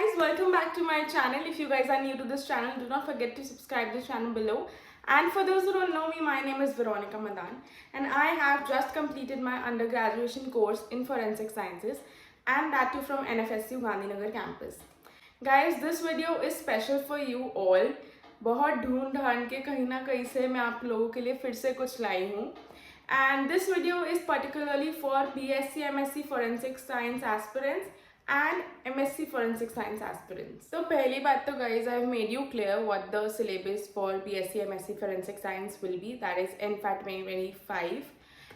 guys, welcome back to my channel. If you guys are new to this channel, do not forget to subscribe to the channel below. And for those who don't know me, my name is Veronica Madan and I have just completed my undergraduation course in forensic sciences and that too from NFSU Gandhinagar campus. Guys, this video is special for you all. बहुत ढूंढ ढांड के कहीं ना कहीं से मैं आप लोगों के लिए फिर से कुछ लाई हूँ. And this video is particularly for BSc MSc Forensic Science aspirants and MSc Forensic Science aspirants. So पहली बात तो guys, I have made you clear what the syllabus for BSc MSc Forensic Science will be. That is NFAT 2025.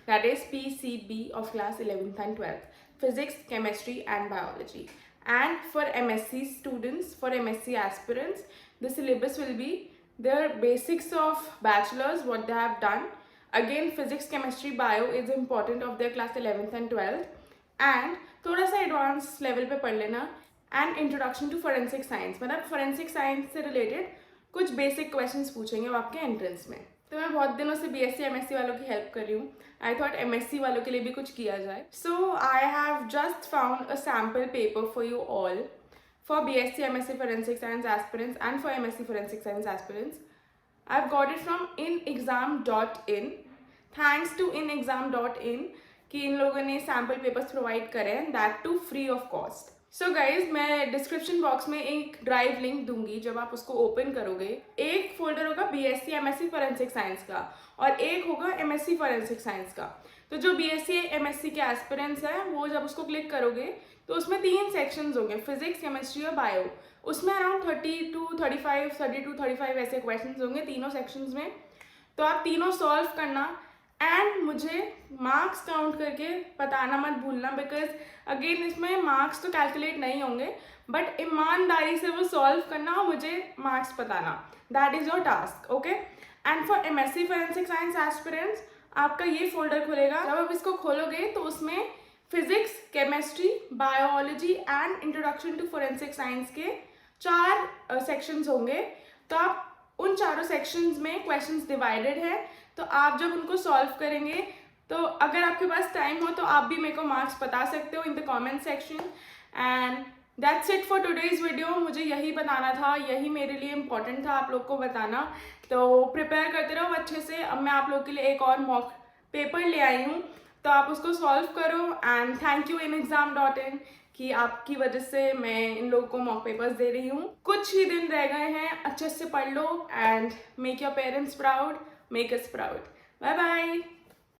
That is PCB of class 11th and 12th. Physics, Chemistry and Biology. And for MSc students, for MSc aspirants, the syllabus will be their basics of bachelor's, what they have done. Again, physics, chemistry, bio is important of their class 11th and 12th. And थोड़ा सा advance level पे पढ़ लेना and introduction to forensic science, मतलब forensic science से related कुछ basic questions पूछेंगे वो आपके एंट्रेंस में. तो मैं बहुत दिनों से बीएससी एमएससी वालों की हेल्प कर रही हूँ. आई थॉट एमएससी वालों के लिए भी कुछ किया जाए. So I have just found a sample paper for you all for BSc MSc Forensic Science aspirants and for MSc Forensic Science aspirants. I've got it from inexam.in. Thanks to inexam.in कि इन लोगों ने sample papers provide करे हैं, that too free of cost. So guys, मैं description box में एक drive link दूंगी. जब आप उसको ओपन करोगे, एक फोल्डर होगा बीएससी एमएससी फॉरेंसिक साइंस का और एक होगा एमएससी फॉरेंसिक साइंस का. तो जो बीएससी एमएससी के एस्पिरेंट्स हैं वो जब उसको क्लिक करोगे तो उसमें 3 सेक्शंस होंगे, फिजिक्स, केमिस्ट्री और बायो. उसमें अराउंड 30 to 35 ऐसे क्वेश्चंस होंगे तीनों सेक्शंस में. तो आप तीनों सॉल्व करना एंड मुझे मार्क्स काउंट करके बताना मत भूलना, बिकॉज अगेन इसमें मार्क्स तो कैलकुलेट नहीं होंगे बट ईमानदारी से वो सॉल्व करना और मुझे मार्क्स बताना. That is your task, okay. And for MSc forensic science aspirants आपका ये फोल्डर खुलेगा. जब आप इसको खोलोगे तो उसमें physics, chemistry, biology and introduction to forensic science के 4 सेक्शंस होंगे. तो आप उन चारों सेक्शंस में क्वेश्चंस डिवाइडेड है. तो आप जब उनको सॉल्व करेंगे तो अगर आपके पास टाइम हो तो आप भी मेरे को मार्क्स बता सकते हो in the comment section. And that's it for today's video. मुझे यही बताना था, यही मेरे लिए इम्पोर्टेंट था आप लोग को बताना. तो प्रिपेयर करते रहो अच्छे से. अब मैं आप लोग के लिए एक और मॉक पेपर ले आई हूँ, तो आप उसको सॉल्व करो. एंड थैंक यू inexam.in कि आपकी वजह से मैं इन लोगों को मॉक पेपर्स दे रही हूँ. कुछ ही दिन रह गए हैं, अच्छे से पढ़ लो and make your parents proud, make us proud. Bye bye.